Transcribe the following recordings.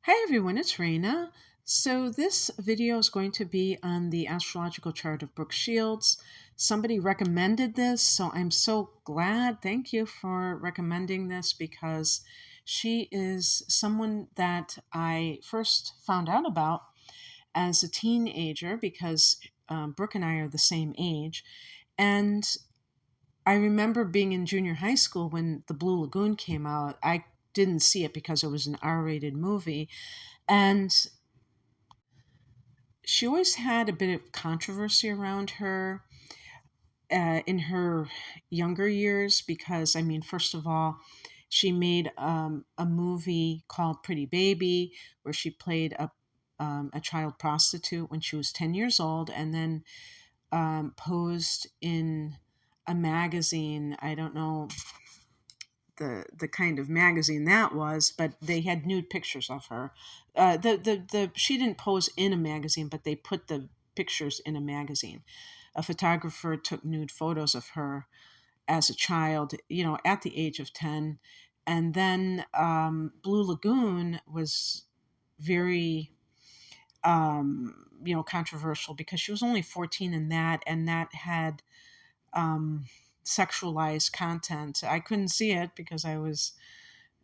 Hi everyone, it's Raina. So this video is going to be on the astrological chart of Brooke Shields. Somebody recommended this, so I'm so glad. Thank you for recommending this because she is someone that I first found out about as a teenager because Brooke and I are the same age. And I remember being in junior high school when The Blue Lagoon came out. I didn't see it because it was an R-rated movie. And she always had a bit of controversy around her in her younger years because, I mean, first of all, she made a movie called Pretty Baby where she played a child prostitute when she was 10 years old and then posed in a magazine. I don't know the kind of magazine that was, but they had nude pictures of her. The she didn't pose in a magazine, but they put the pictures in a magazine. A photographer took nude photos of her as a child, at the age of 10. And then Blue Lagoon was very controversial because she was only 14 in that, and that had um, sexualized content. I couldn't see it because it was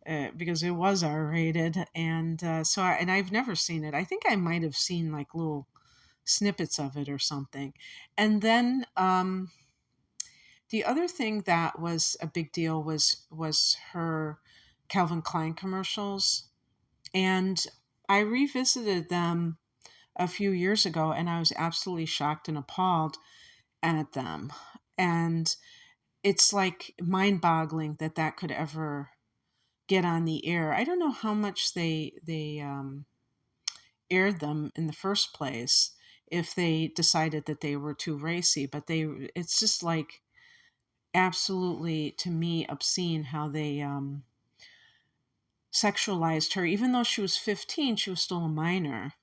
R rated, and and I've never seen it. I think I might have seen like little snippets of it or something. And then the other thing that was a big deal was her Calvin Klein commercials, and I revisited them a few years ago, and I was absolutely shocked and appalled at them. And it's like mind-boggling that that could ever get on the air. I don't know how much they aired them in the first place if they decided that they were too racy, but they it's just like absolutely to me obscene how they sexualized her. Even though she was 15, she was still a minor.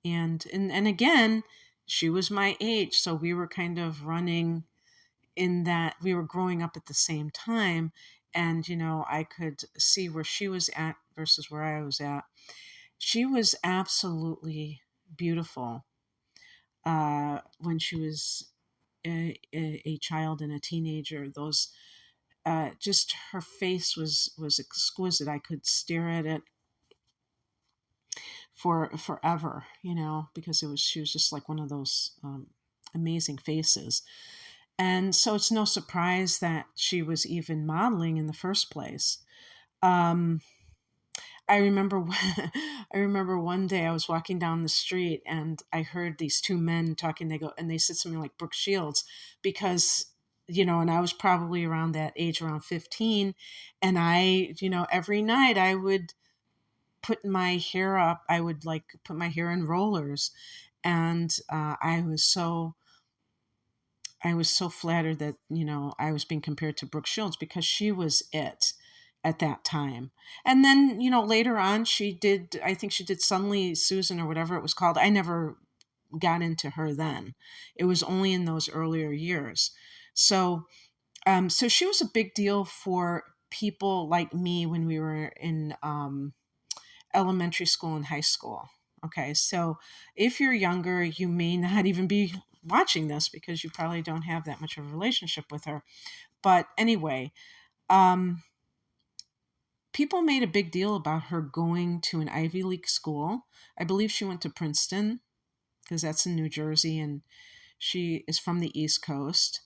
And again, she was my age, so we were kind of running in that we were growing up at the same time, and I could see where she was at versus where I was at. She was absolutely beautiful when she was a child and a teenager. Those just her face was exquisite. I could stare at it for forever, because she was just like one of those amazing faces. And so it's no surprise that she was even modeling in the first place. Um, I remember I remember one day I was walking down the street and I heard these two men talking. They go and they said something like Brooke Shields because and I was probably around that age, around 15, and every night I would put my hair up. I would like put my hair in rollers, and I was so flattered that, I was being compared to Brooke Shields because she was it at that time. And then, later on I think she did Suddenly Susan or whatever it was called. I never got into her then. It was only in those earlier years. So she was a big deal for people like me when we were in elementary school and high school. Okay, so if you're younger, you may not even be watching this because you probably don't have that much of a relationship with her. But anyway, um, people made a big deal about her going to an Ivy League school. I believe she went to Princeton because that's in New Jersey, and she is from the East Coast.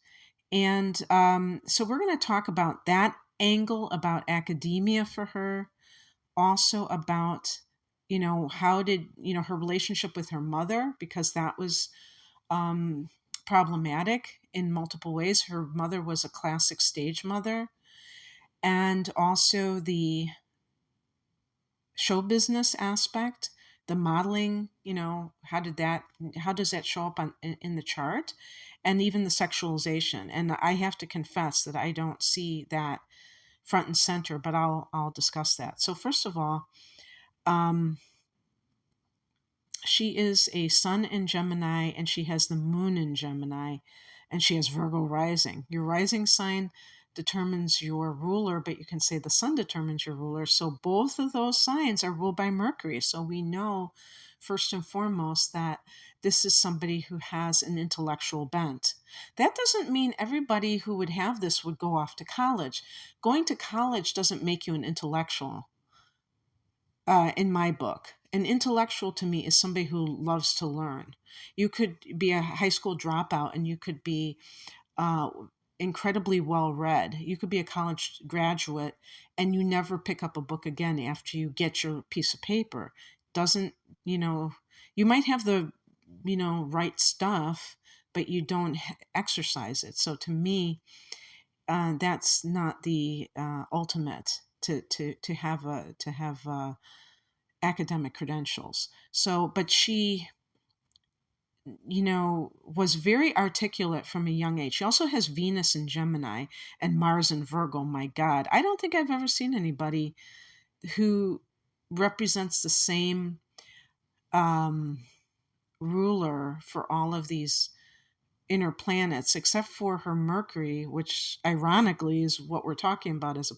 And so we're going to talk about that angle about academia for her, also about how did her relationship with her mother, because that was um, problematic in multiple ways. Her mother was a classic stage mother, and also the show business aspect, the modeling. How does that show up in the chart, and even the sexualization. And I have to confess that I don't see that front and center, but I'll discuss that. So first of all, um, she is a sun in Gemini, and she has the moon in Gemini, and she has Virgo rising. Your rising sign determines your ruler, but you can say the sun determines your ruler. So both of those signs are ruled by Mercury. So we know first and foremost that this is somebody who has an intellectual bent. That doesn't mean everybody who would have this would go off to college. Going to college doesn't make you an intellectual, in my book. An intellectual to me is somebody who loves to learn. You could be a high school dropout and you could be uh, incredibly well read. You could be a college graduate and you never pick up a book again after you get your piece of paper. Doesn't, you know, you might have the, right stuff, but you don't exercise it. So to me, that's not the ultimate to have academic credentials. So, but she, was very articulate from a young age. She also has Venus in Gemini and Mars in Virgo. My God, I don't think I've ever seen anybody who represents the same um, ruler for all of these inner planets, except for her Mercury, which ironically is what we're talking about as a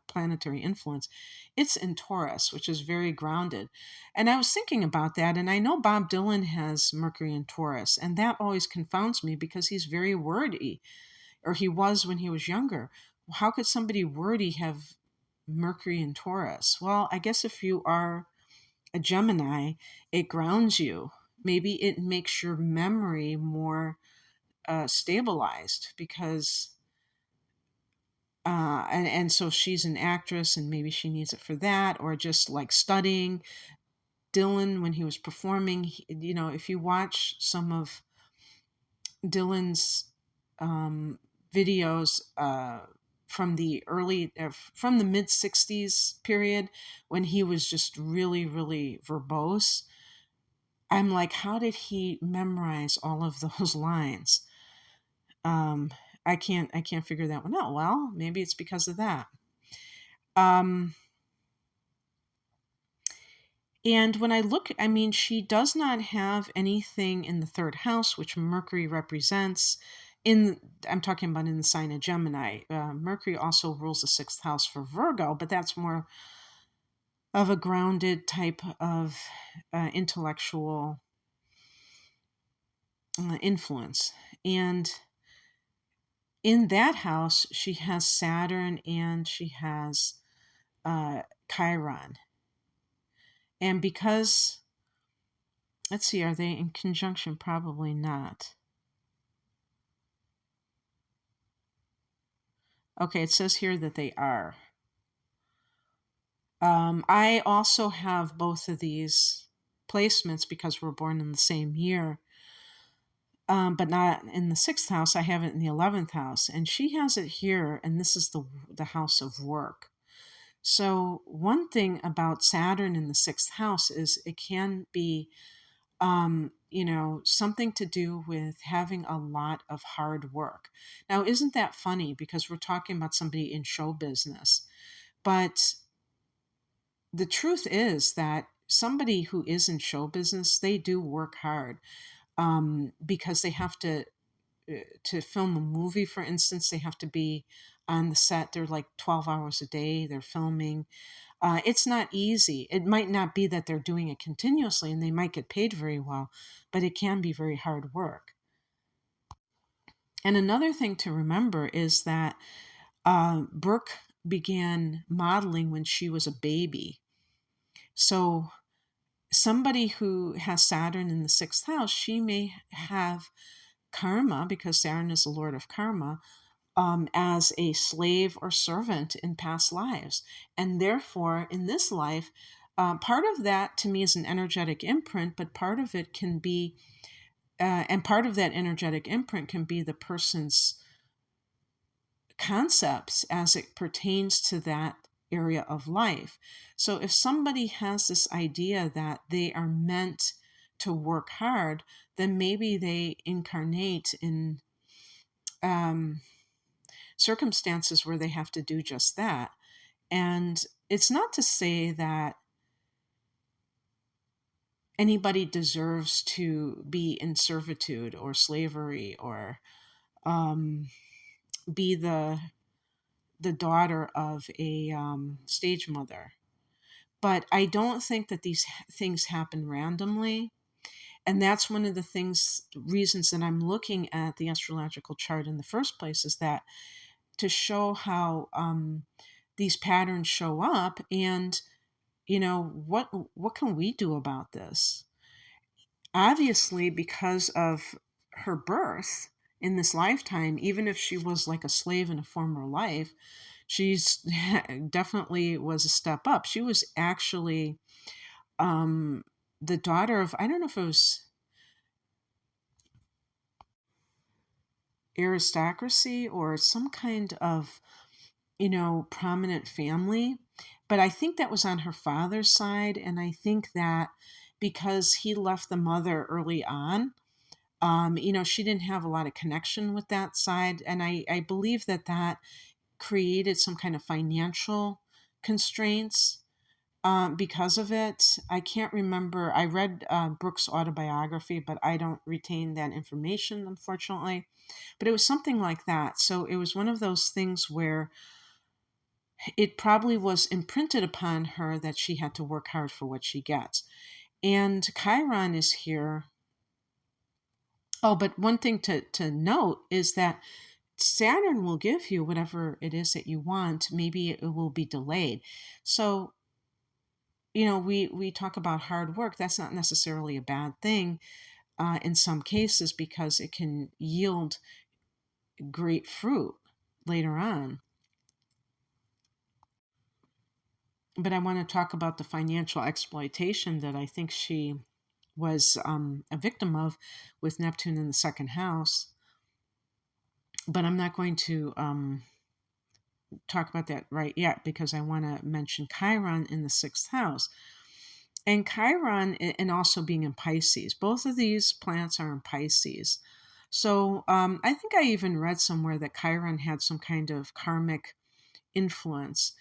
planetary influence. It's in Taurus, which is very grounded. And I was thinking about that, and I know Bob Dylan has Mercury in Taurus, and that always confounds me because he's very wordy, or he was when he was younger. How could somebody wordy have Mercury in Taurus? Well, I guess if you are a Gemini, it grounds you. Maybe it makes your memory more stabilized because and so she's an actress and maybe she needs it for that, or just like studying. Dylan, when he was performing, if you watch some of Dylan's videos from from the mid 60s period, when he was just really, really verbose, I'm like, how did he memorize all of those lines? um I can't figure that one out. Well, maybe it's because of that. um And when I look, I mean, she does not have anything in the third house, which Mercury represents. I'm talking about in the sign of Gemini. Mercury also rules the sixth house for Virgo, but that's more of a grounded type of intellectual influence. And in that house, she has Saturn and she has Chiron. And because, let's see, are they in conjunction? Probably not. Okay, it says here that they are. I also have both of these placements because we're born in the same year, but not in the sixth house. I have it in the 11th house, and she has it here, and this is the house of work. So one thing about Saturn in the sixth house is it can be something to do with having a lot of hard work. Now, isn't that funny? Because we're talking about somebody in show business. But the truth is that somebody who is in show business, they do work hard, because they have to film a movie, for instance, they have to be on the set. They're like 12 hours a day. They're filming. It's not easy. It might not be that they're doing it continuously and they might get paid very well, but it can be very hard work. And another thing to remember is that Brooke began modeling when she was a baby. So somebody who has Saturn in the sixth house, she may have karma, because Saturn is the lord of karma, as a slave or servant in past lives. And therefore, in this life, part of that to me is an energetic imprint, but part of it can be, and part of that energetic imprint can be the person's concepts as it pertains to that area of life. So if somebody has this idea that they are meant to work hard, then maybe they incarnate in circumstances where they have to do just that. And it's not to say that anybody deserves to be in servitude or slavery or be the the daughter of a stage mother. But I don't think that these things happen randomly. And that's one of the reasons that I'm looking at the astrological chart in the first place, is that to show how these patterns show up, and what can we do about this? Obviously, because of her birth in this lifetime, even if she was like a slave in a former life, she's definitely was a step up. She was actually um, the daughter of, I don't know if it was aristocracy or some kind of, prominent family. But I think that was on her father's side. And I think that because he left the mother early on, she didn't have a lot of connection with that side. And I believe that that created some kind of financial constraints because of it. I can't remember. I read Brooke's autobiography, but I don't retain that information, unfortunately. But it was something like that. So it was one of those things where it probably was imprinted upon her that she had to work hard for what she gets. And Chiron is here. Oh, but one thing to note is that Saturn will give you whatever it is that you want. Maybe it will be delayed. So, we talk about hard work. That's not necessarily a bad thing in some cases, because it can yield great fruit later on. But I want to talk about the financial exploitation that I think she was a victim of with Neptune in the second house. But I'm not going to talk about that right yet, because I want to mention Chiron in the sixth house. And Chiron, and also being in Pisces, both of these planets are in Pisces. So I think I even read somewhere that Chiron had some kind of karmic influence.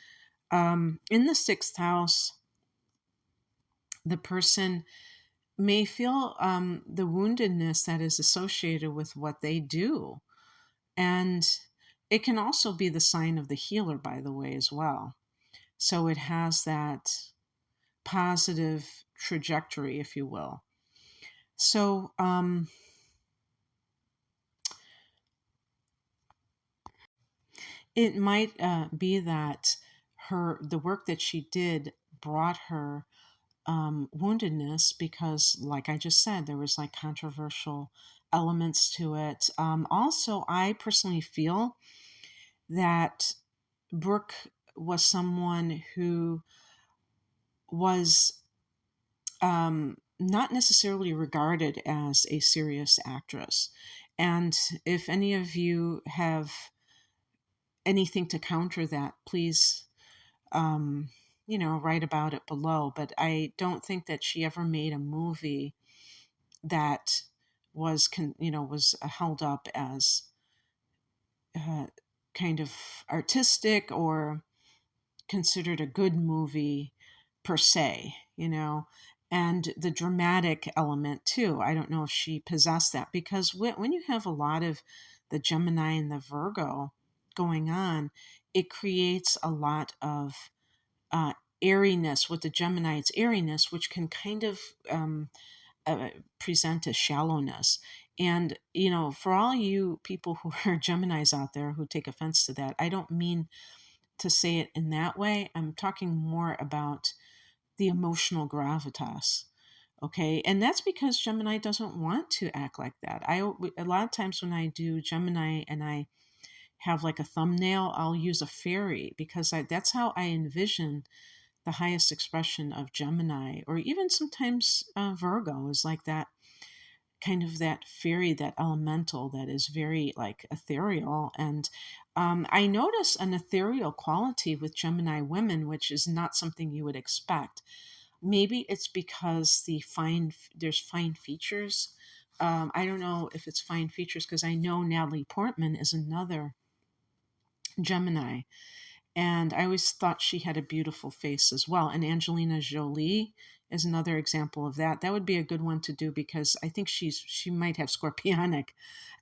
In the sixth house, the person may feel the woundedness that is associated with what they do. And it can also be the sign of the healer, by the way, as well. So it has that positive trajectory, if you will. So it might be that the work that she did brought her woundedness, because, like I just said, there was like controversial elements to it. Also, I personally feel that Brooke was someone who was not necessarily regarded as a serious actress. And if any of you have anything to counter that, please, write about it below. But I don't think that she ever made a movie that was held up as uh, kind of artistic or considered a good movie per se, and the dramatic element too. I don't know if she possessed that, because when you have a lot of the Gemini and the Virgo going on, it creates a lot of uh, airiness. With the Gemini, it's airiness, which can kind of uh, present as shallowness. And, for all you people who are Geminis out there who take offense to that, I don't mean to say it in that way. I'm talking more about the emotional gravitas. Okay. And that's because Gemini doesn't want to act like that. A lot of times when I do Gemini and I have like a thumbnail, I'll use a fairy, because that's how I envision the highest expression of Gemini, or even sometimes Virgo is like that kind of that fairy, that elemental that is very like ethereal. And I notice an ethereal quality with Gemini women, which is not something you would expect. Maybe it's because there's fine features. I don't know if it's fine features, because I know Natalie Portman is another Gemini, and I always thought she had a beautiful face as well. And Angelina Jolie is another example of that. That would be a good one to do, because I think she might have scorpionic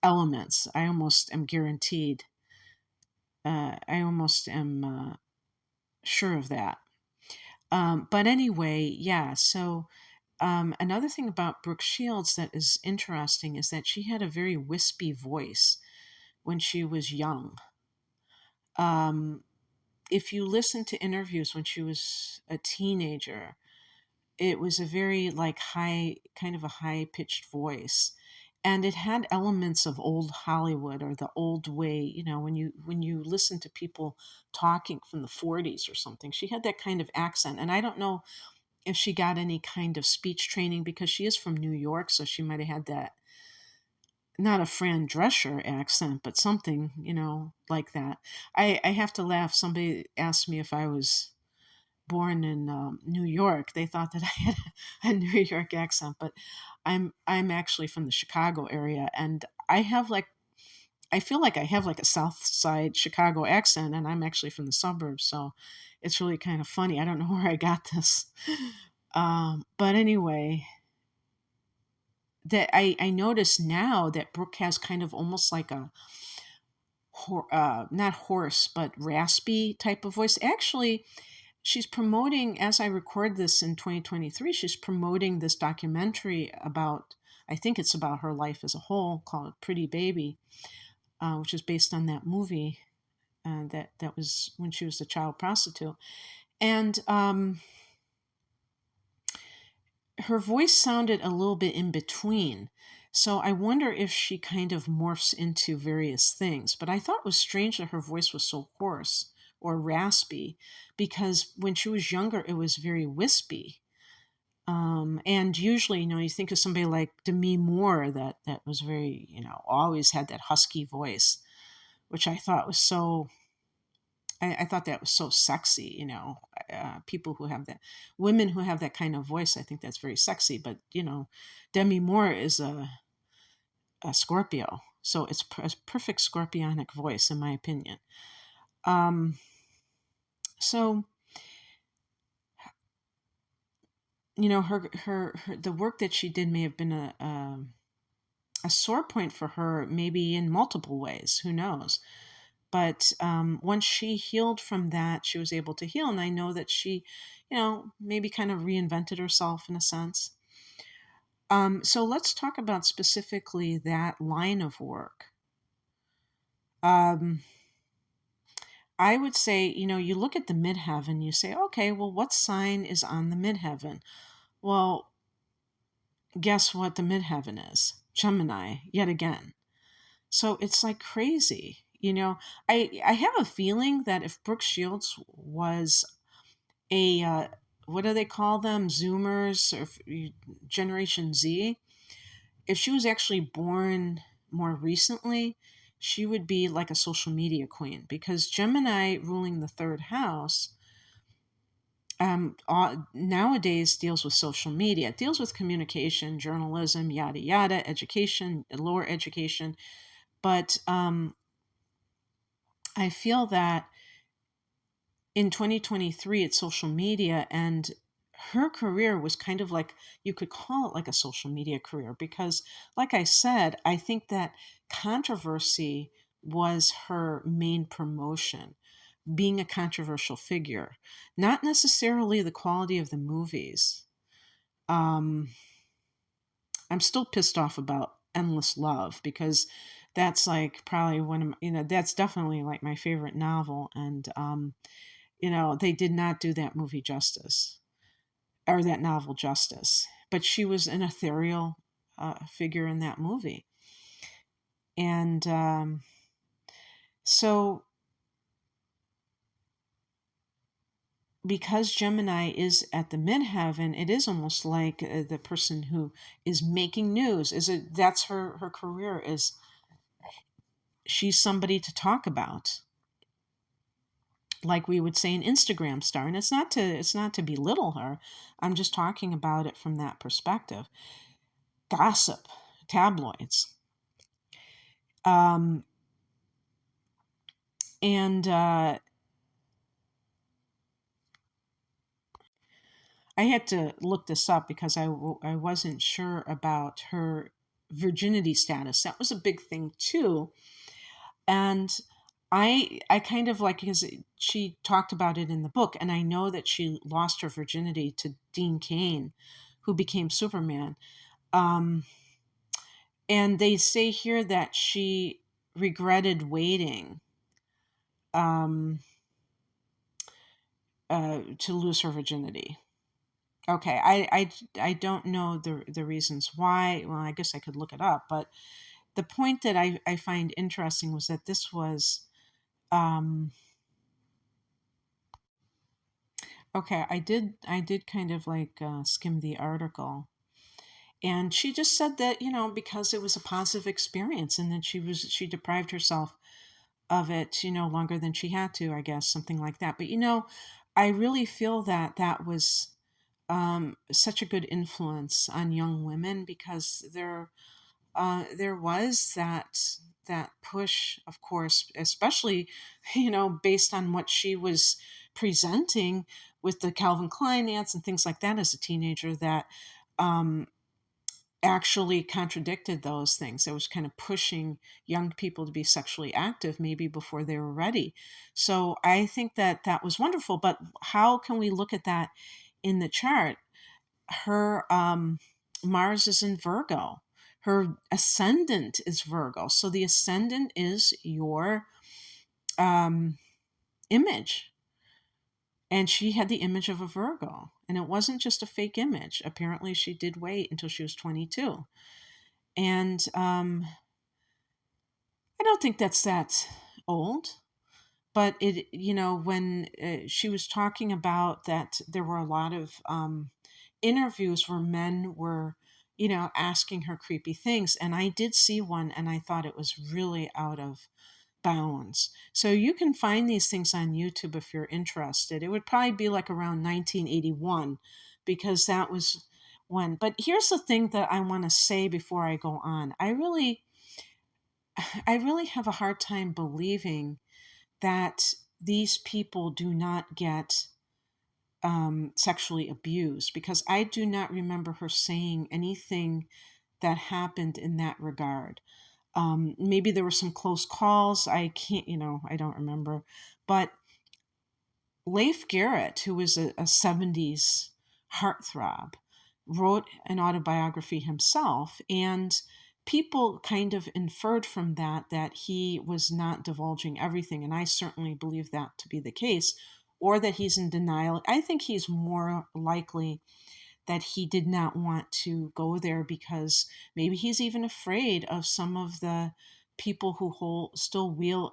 elements. I almost am guaranteed I almost am sure of that. But anyway, yeah. So another thing about Brooke Shields that is interesting is that she had a very wispy voice when she was young. Um, if you listen to interviews when she was a teenager, it was a very like high, kind of a high pitched voice. And it had elements of old Hollywood or the old way, when you listen to people talking from the 40s or something. She had that kind of accent. And I don't know if she got any kind of speech training because she is from New York, so she might have had that, not a Fran Drescher accent, but something, like that. I have to laugh. Somebody asked me if I was born in New York. They thought that I had a New York accent, but I'm actually from the Chicago area, and I feel like I have like a South Side Chicago accent, and I'm actually from the suburbs, so it's really kind of funny. I don't know where I got this, but anyway, that I notice now that Brooke has kind of almost like a not hoarse but raspy type of voice. Actually, she's promoting, as I record this in 2023, she's promoting this documentary about, I think it's about her life as a whole, called Pretty Baby, which is based on that movie that was when she was a child prostitute. And her voice sounded a little bit in between. So I wonder if she kind of morphs into various things. But I thought it was strange that her voice was so hoarse or raspy, because when she was younger, it was very wispy. And usually, you think of somebody like Demi Moore that was very, always had that husky voice, which I thought was so I thought that was so sexy, people who have that, women who have that kind of voice, I think that's very sexy. But, Demi Moore is a Scorpio. So it's a perfect scorpionic voice, in my opinion. Um, so, her the work that she did may have been a sore point for her, maybe in multiple ways. Who knows? But once she healed from that, she was able to heal. And I know that she, maybe kind of reinvented herself in a sense. So let's talk about specifically that line of work. Um, I would say, you look at the midheaven, you say, okay, well, what sign is on the midheaven? Well, guess what the midheaven is? Gemini, yet again. So it's like crazy. I have a feeling that if Brooke Shields was a what do they call them, Zoomers or Generation Z, if she was actually born more recently, she would be like a social media queen, because Gemini ruling the third house nowadays deals with social media. It deals with communication, journalism, yada yada, education, lower education. But I feel that in 2023 it's social media, and her career was kind of like, you could call it like a social media career, because like I said, I think that controversy was her main promotion, being a controversial figure, not necessarily the quality of the movies. um I'm still pissed off about Endless Love, because that's like probably one of that's definitely like my favorite novel. And they did not do that movie justice, or that novel justice. But she was an ethereal figure in that movie. And so, because Gemini is at the midheaven, it is almost like the person who is making news. That's her career, is she's somebody to talk about, like we would say an Instagram star. And it's not to belittle her. I'm just talking about it from that perspective. Gossip, tabloids. Um, and I had to look this up because I wasn't sure about her virginity status. That was a big thing too. And I kind of like, because she talked about it in the book, and I know that she lost her virginity to Dean Cain, who became Superman. Um, and they say here that she regretted waiting um, to lose her virginity. Okay, I don't know the reasons why. Well, I guess I could look it up, but the point that I find interesting was that this was um, okay. I did kind of like skim the article, and she just said that, because it was a positive experience, and that she deprived herself of it, longer than she had to, I guess, something like that. But I really feel that that was such a good influence on young women, because there was that push, of course, especially based on what she was presenting with the Calvin Klein ads and things like that as a teenager, that um, actually contradicted those things. It was kind of pushing young people to be sexually active maybe before they were ready. So I think that that was wonderful. But how can we look at that in the chart? Her Mars is in Virgo. Her ascendant is Virgo. So the ascendant is your um, image. And she had the image of a Virgo. And it wasn't just a fake image. Apparently, she did wait until she was 22. And I don't think that's that old. But when she was talking about that, there were a lot of interviews where men were, asking her creepy things. And I did see one, and I thought it was really out of bounds. So you can find these things on YouTube if you're interested. It would probably be like around 1981, because that was when. But here's the thing that I want to say before I go on. I really have a hard time believing that these people do not get sexually abused, because I do not remember her saying anything that happened in that regard. Maybe there were some close calls. I can't, I don't remember. But Leif Garrett, who was a 70s heartthrob, wrote an autobiography himself, and people kind of inferred from that that he was not divulging everything, and I certainly believe that to be the case, or that he's in denial. I think he's more likely that he did not want to go there, because maybe he's even afraid of some of the people who still wield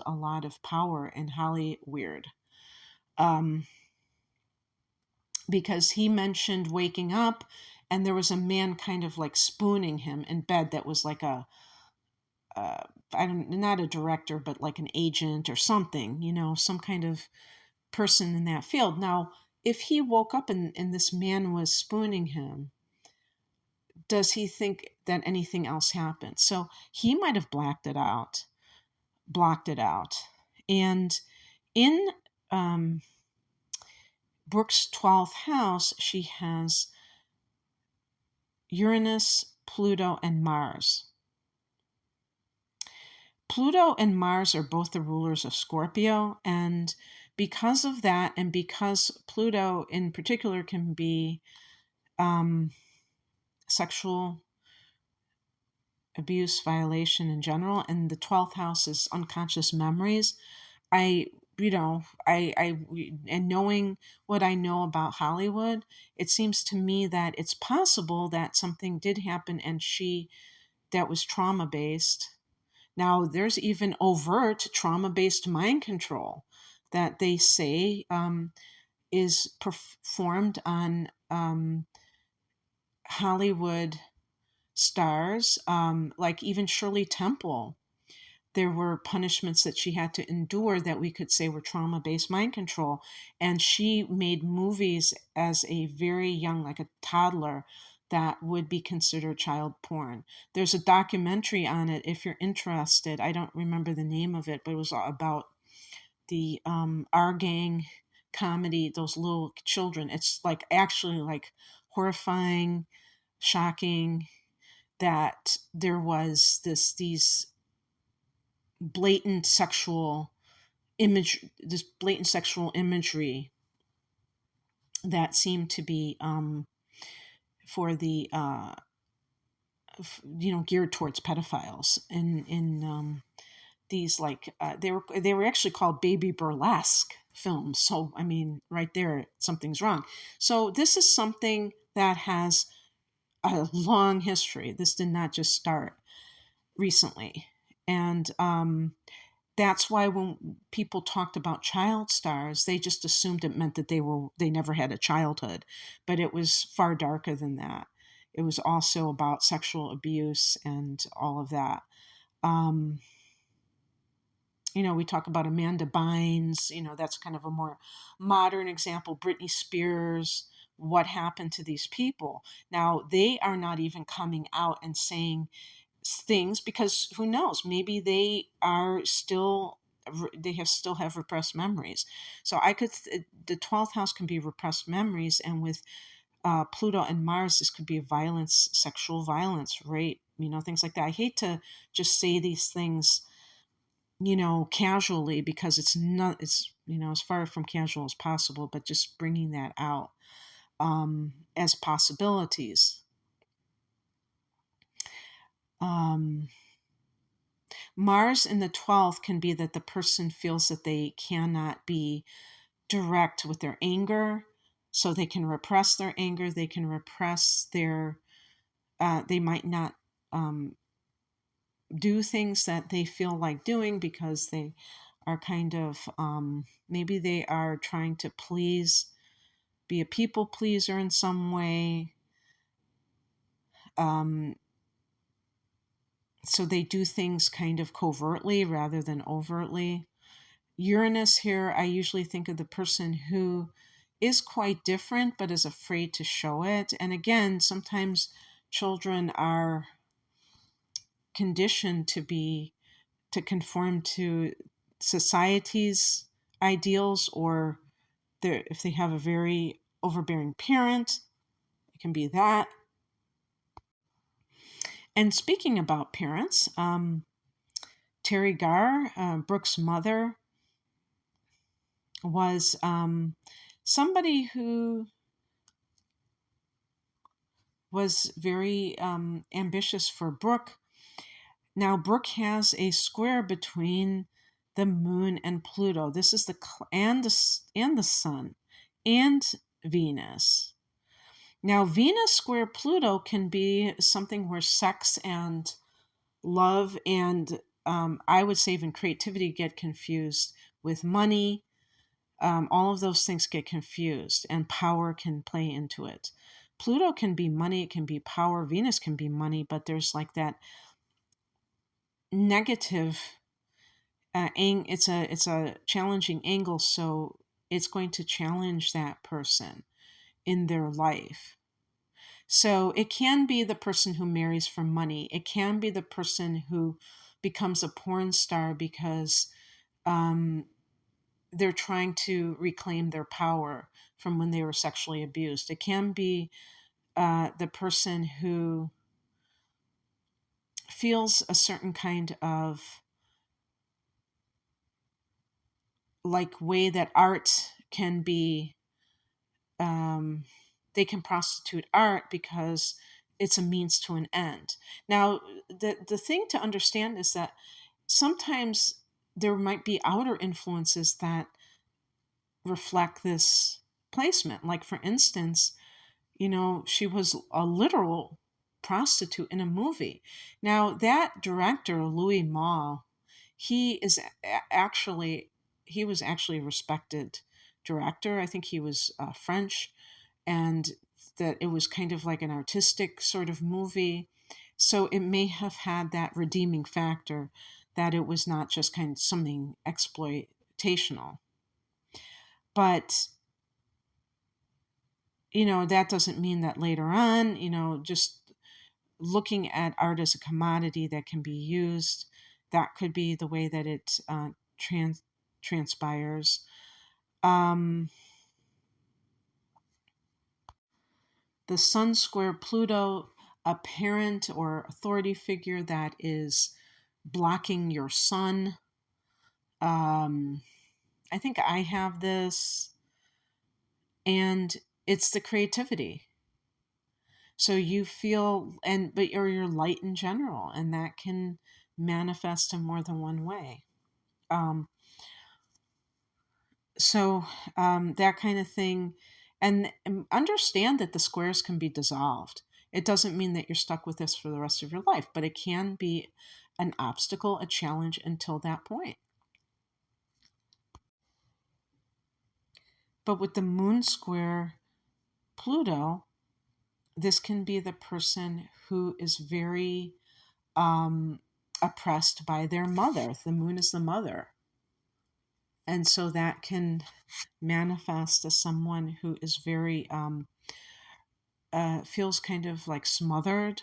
a lot of power in Hollywood. Um, because he mentioned waking up, and there was a man kind of like spooning him in bed that was like I don't, not a director, but like an agent or something, some kind of person in that field. Now, if he woke up and this man was spooning him, does he think that anything else happened? So he might have blocked it out. And in Brooke's 12th house, she has Uranus, Pluto, and Mars. Pluto and Mars are both the rulers of Scorpio, and because of that, and because Pluto in particular can be sexual abuse, violation in general, and the 12th house is unconscious memories. I, and knowing what I know about Hollywood, it seems to me that it's possible that something did happen, and that was trauma based. Now, there's even overt trauma based mind control that they say is performed on Hollywood stars, like even Shirley Temple. There were punishments that she had to endure that we could say were trauma based mind control. And she made movies as a very young, like a toddler, that would be considered child porn. There's a documentary on it if you're interested. I don't remember the name of it, but it was about the Our Gang comedy, those little children. It's like actually like horrifying, shocking that there was these blatant sexual image, this blatant sexual imagery that seemed to be for the geared towards pedophiles in these like they were actually called baby burlesque films. So I mean, right there, something's wrong. So this is something that has a long history. This did not just start recently, and that's why when people talked about child stars, they just assumed it meant that they never had a childhood, but it was far darker than that. It was also about sexual abuse and all of that. Um, we talk about Amanda Bynes, that's kind of a more modern example. Britney Spears, what happened to these people? Now, they are not even coming out and saying things because who knows? Maybe still have repressed memories. So the 12th house can be repressed memories, and with Pluto and Mars, this could be violence, sexual violence, rape, things like that. I hate to just say these things casually because it's as far from casual as possible, but just bringing that out as possibilities. um, Mars in the 12th can be that the person feels that they cannot be direct with their anger, so they can repress their anger, they can repress they might not um, do things that they feel like doing because they are kind of maybe they are trying to be a people pleaser in some way. um, so they do things kind of covertly rather than overtly. Uranus here, I usually think of the person who is quite different but is afraid to show it. And again, sometimes children are conditioned to conform to society's ideals, or if they have a very overbearing parent, it can be that. And speaking about parents, Terry Garr, Brooke's mother, was somebody who was very ambitious for Brooke. Now, Brooke has a square between the moon and Pluto. This is and the sun and Venus. Now, Venus square Pluto can be something where sex and love and I would say even creativity get confused with money. All of those things get confused, and power can play into it. Pluto can be money, it can be power. Venus can be money, but there's like that negative. It's a challenging angle, so it's going to challenge that person in their life. So it can be the person who marries for money. It can be the person who becomes a porn star because they're trying to reclaim their power from when they were sexually abused. It can be the person who feels a certain kind of like way that art can be, they can prostitute art because it's a means to an end. Now, the thing to understand is that sometimes there might be outer influences that reflect this placement. Like, for instance, she was a literal prostitute in a movie. Now, that director, Louis Malle, he is actually, he was actually a respected director. I think he was French, and that it was kind of like an artistic sort of movie. So it may have had that redeeming factor that it was not just kind of something exploitational. But that doesn't mean that later on, just looking at art as a commodity that can be used, that could be the way that it transpires. The Sun square Pluto, a parent or authority figure that is blocking your sun. I think I have this, and it's the creativity. So you feel, or you're light in general, and that can manifest in more than one way. Um, so that kind of thing, and understand that the squares can be dissolved. It doesn't mean that you're stuck with this for the rest of your life, but it can be an obstacle, a challenge until that point. But with the moon square Pluto, this can be the person who is very oppressed by their mother. The moon is the mother. And so that can manifest as someone who is very, feels kind of like smothered,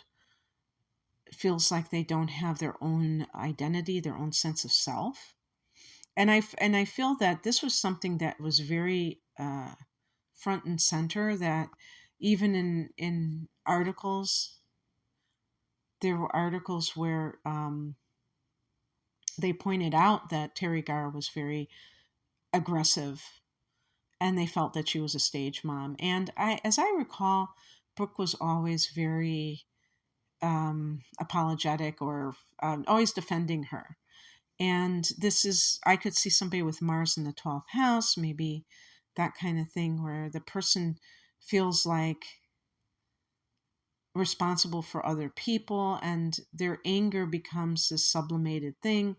feels like they don't have their own identity, their own sense of self. And I feel that this was something that was very front and center, that even in articles, there were articles where they pointed out that Terry Garr was very aggressive, and they felt that she was a stage mom. And as I recall, Brooke was always very apologetic, or always defending her. And I could see somebody with Mars in the 12th house, maybe that kind of thing, where the person feels like responsible for other people, and their anger becomes this sublimated thing,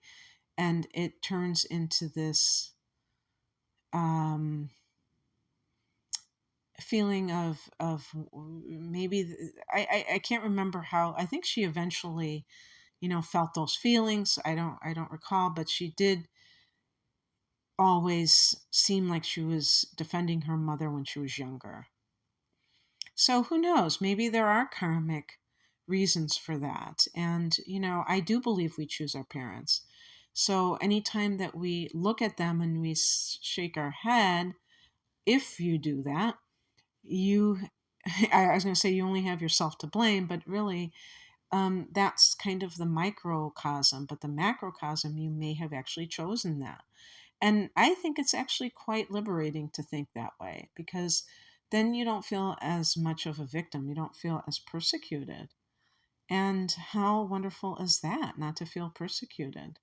and it turns into this feeling of maybe I can't remember how. I think she eventually, felt those feelings. I don't recall, but she did always seem like she was defending her mother when she was younger. So who knows? Maybe there are karmic reasons for that. And, I do believe we choose our parents. So anytime that we look at them and we shake our head, if you do that, I was going to say you only have yourself to blame, but really, that's kind of the microcosm. But the macrocosm, you may have actually chosen that. And I think it's actually quite liberating to think that way, because then you don't feel as much of a victim. You don't feel as persecuted. And how wonderful is that, not to feel persecuted?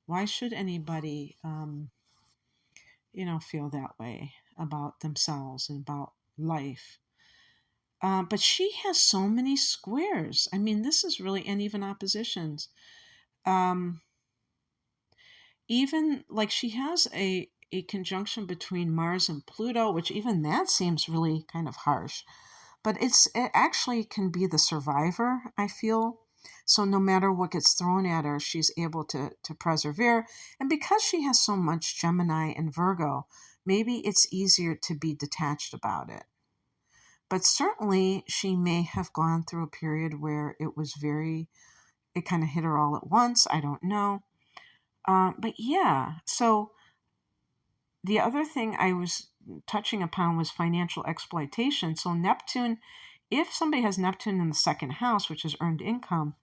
Why should anybody, feel that way about themselves and about life? But she has so many squares. I mean, this is really, and even oppositions. Um, Even like she has a conjunction between Mars and Pluto, which even that seems really kind of harsh. But it actually can be the survivor, I feel. So no matter what gets thrown at her, she's able to persevere. And because she has so much Gemini and Virgo, maybe it's easier to be detached about it. But certainly she may have gone through a period where it kind of hit her all at once. I don't know. But yeah, so the other thing I was touching upon was financial exploitation. So Neptune, if somebody has Neptune in the second house, which is earned income,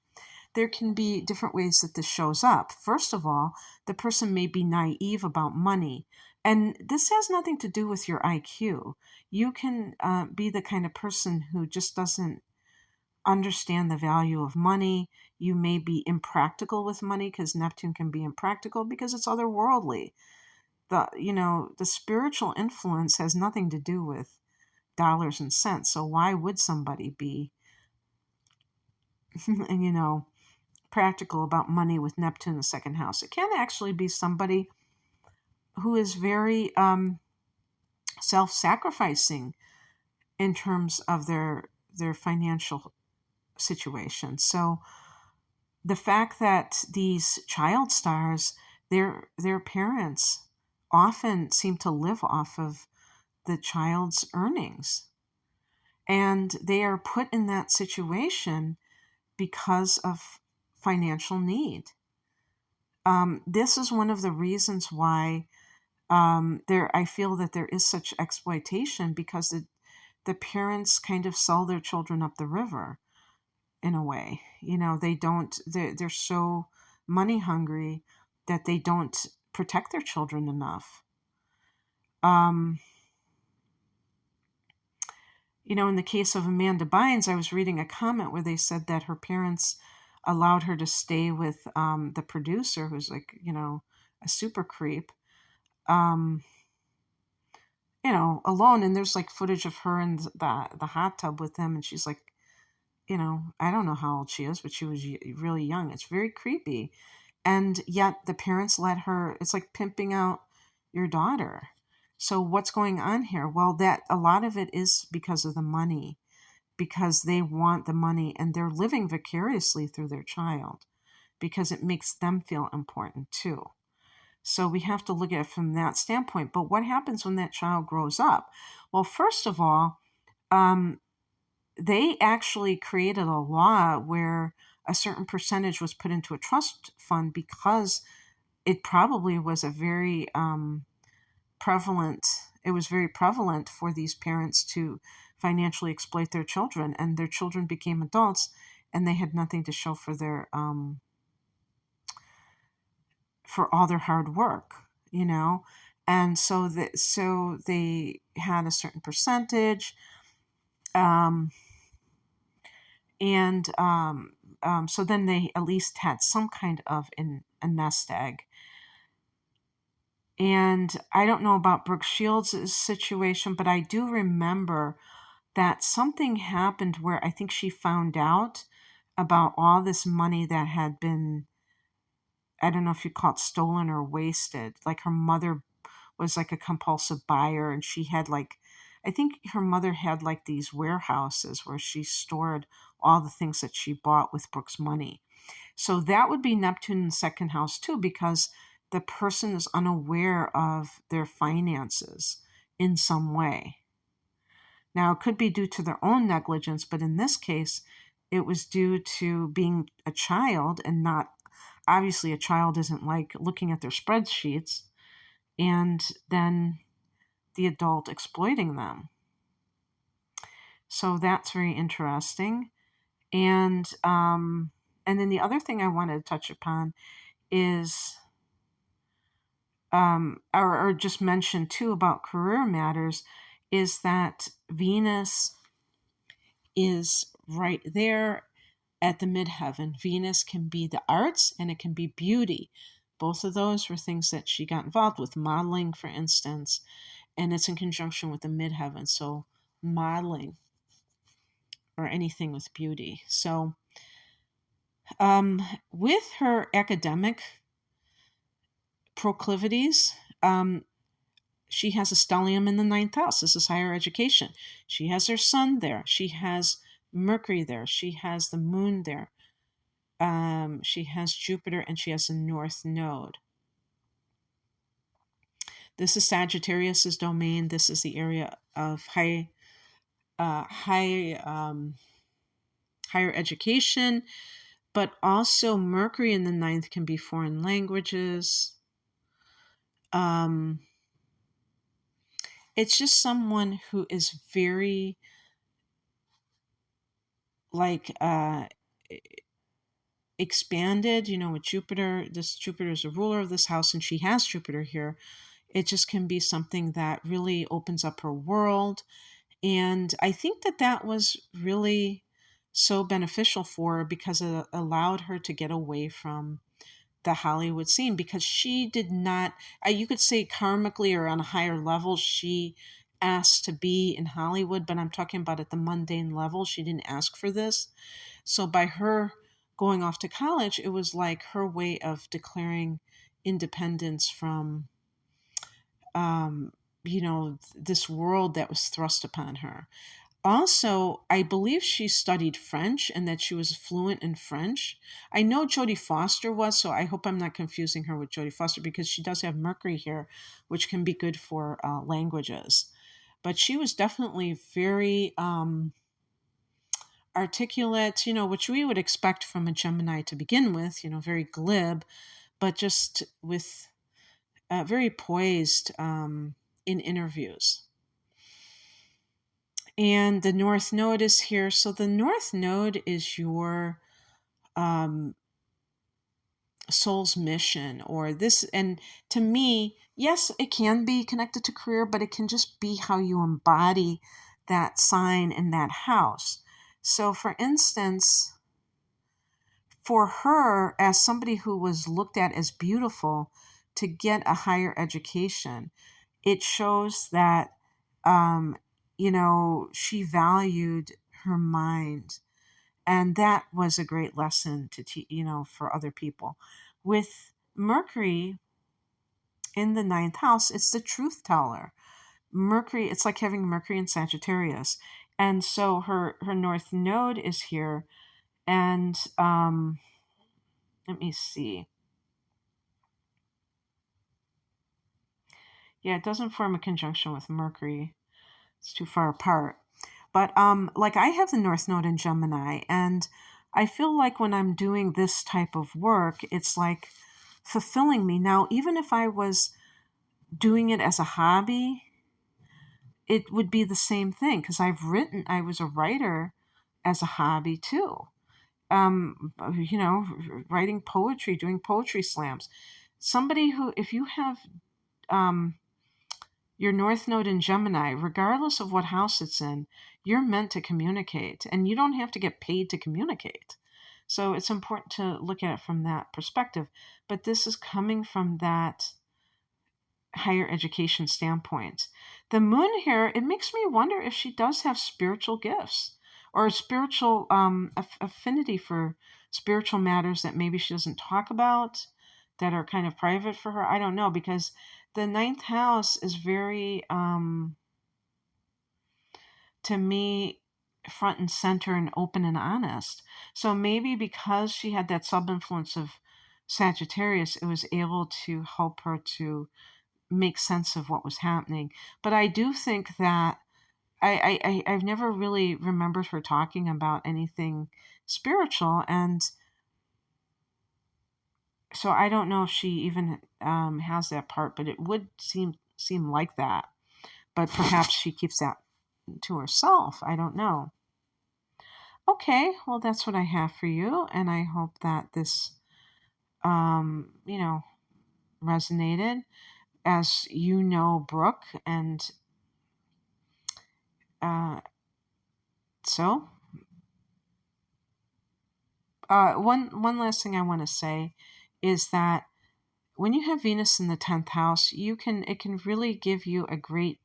there can be different ways that this shows up. First of all, the person may be naive about money. And this has nothing to do with your IQ. You can be the kind of person who just doesn't understand the value of money. You may be impractical with money, because Neptune can be impractical because it's otherworldly. The spiritual influence has nothing to do with dollars and cents. So why would somebody be practical about money with Neptune in the second house? It can actually be somebody who is very self-sacrificing in terms of their financial situation. So the fact that these child stars, their parents often seem to live off of the child's earnings, and they are put in that situation because of financial need. This is one of the reasons why I feel that there is such exploitation, because the parents kind of sell their children up the river in a way. They don't. They're so money hungry that they don't protect their children enough. Um, in the case of Amanda Bynes, I was reading a comment where they said that her parents allowed her to stay with the producer, who's like, a super creep, um, alone. And there's like footage of her in the hot tub with him. And she's like, I don't know how old she is, but she was really young. It's very creepy. And yet the parents let her, it's like pimping out your daughter. So what's going on here? Well, that a lot of it is because of the money, because they want the money and they're living vicariously through their child because it makes them feel important too. So we have to look at it from that standpoint. But what happens when that child grows up? Well, first of all, they actually created a law where a certain percentage was put into a trust fund because it probably was a very prevalent it was very prevalent for these parents to financially exploit their children, and their children became adults and they had nothing to show for their for all their hard work, and so they had a certain percentage, um, and so then they at least had some kind of a nest egg. And I don't know about Brooke Shields' situation, but I do remember that something happened where I think she found out about all this money that had been, I don't know if you call it stolen or wasted. Like her mother was like a compulsive buyer, and she had like, I think her mother had like these warehouses where she stored all the things that she bought with Brooke's money. So that would be Neptune in the second house too, because the person is unaware of their finances in some way. Now, it could be due to their own negligence, but in this case, it was due to being a child and not, obviously, a child isn't like looking at their spreadsheets and then the adult exploiting them. So that's very interesting. And then the other thing I wanted to touch upon is, or just mention too about career matters, is that Venus is right there at the midheaven. Venus can be the arts and it can be beauty. Both of those were things that she got involved with, modeling, for instance, and it's in conjunction with the midheaven. So modeling or anything with beauty. So with her academic proclivities, she has a stellium in the ninth house. This is higher education. She has her sun there. She has Mercury there. She has the moon there. She has Jupiter, and she has the north node. This is Sagittarius's domain. This is the area of higher education, but also Mercury in the ninth can be foreign languages. It's just someone who is very like expanded, with Jupiter. This Jupiter is the ruler of this house, and she has Jupiter here. It just can be something that really opens up her world. And I think that was really so beneficial for her because it allowed her to get away from the Hollywood scene, because she did not, you could say karmically or on a higher level, she asked to be in Hollywood, but I'm talking about at the mundane level. She didn't ask for this. So by her going off to college, it was like her way of declaring independence from, this world that was thrust upon her. Also, I believe she studied French and that she was fluent in French. I know Jodie Foster was, so I hope I'm not confusing her with Jodie Foster, because she does have Mercury here, which can be good for languages. But she was definitely very articulate, which we would expect from a Gemini to begin with, very glib, but just with very poised in interviews. And the North Node is here. So the North Node is your soul's mission or this. And to me, yes, it can be connected to career, but it can just be how you embody that sign in that house. So for instance, for her, as somebody who was looked at as beautiful, to get a higher education, it shows that, um, she valued her mind. And that was a great lesson to for other people. With Mercury in the ninth house, it's the truth teller. Mercury, it's like having Mercury in Sagittarius. And so her north node is here. And let me see. Yeah, it doesn't form a conjunction with Mercury. It's too far apart. But like I have the North Node in Gemini, and I feel like when I'm doing this type of work, it's like fulfilling me. Now, even if I was doing it as a hobby, it would be the same thing because I was a writer as a hobby too. Writing poetry, doing poetry slams. Somebody who, if you have um, your North Node in Gemini, regardless of what house it's in, you're meant to communicate and you don't have to get paid to communicate. So it's important to look at it from that perspective. But this is coming from that higher education standpoint. The moon here, it makes me wonder if she does have spiritual gifts or spiritual affinity for spiritual matters that maybe she doesn't talk about, that are kind of private for her. I don't know, because the ninth house is very, to me, front and center and open and honest. So maybe because she had that sub influence of Sagittarius, it was able to help her to make sense of what was happening. But I do think that I've never really remembered her talking about anything spiritual, and so I don't know if she even has that part, but it would seem like that. But perhaps she keeps that to herself. I don't know. Okay, well, that's what I have for you, and I hope that this, um, you know, resonated. As you know, Brooke, and uh, so one last thing I want to say is that when you have Venus in the 10th house, it can really give you a great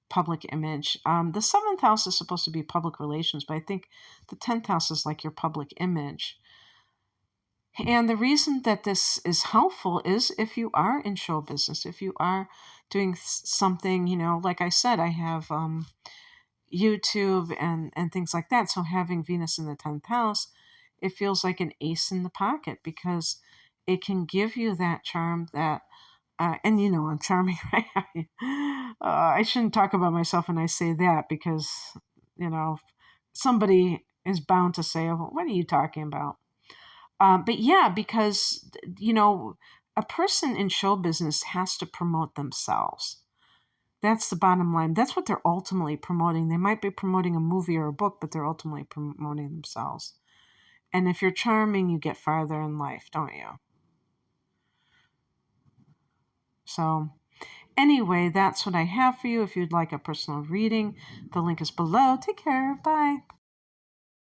public image. The 7th house is supposed to be public relations, but I think the 10th house is like your public image. And the reason that this is helpful is if you are in show business, if you are doing something, like I said, I have YouTube and things like that. So having Venus in the 10th house, it feels like an ace in the pocket because it can give you that charm that, and I'm charming, right? I shouldn't talk about myself when I say that because, somebody is bound to say, oh, what are you talking about? But yeah, because, a person in show business has to promote themselves. That's the bottom line. That's what they're ultimately promoting. They might be promoting a movie or a book, but they're ultimately promoting themselves. And if you're charming, you get farther in life, don't you? So, anyway, that's what I have for you. If you'd like a personal reading, the link is below. Take care. Bye.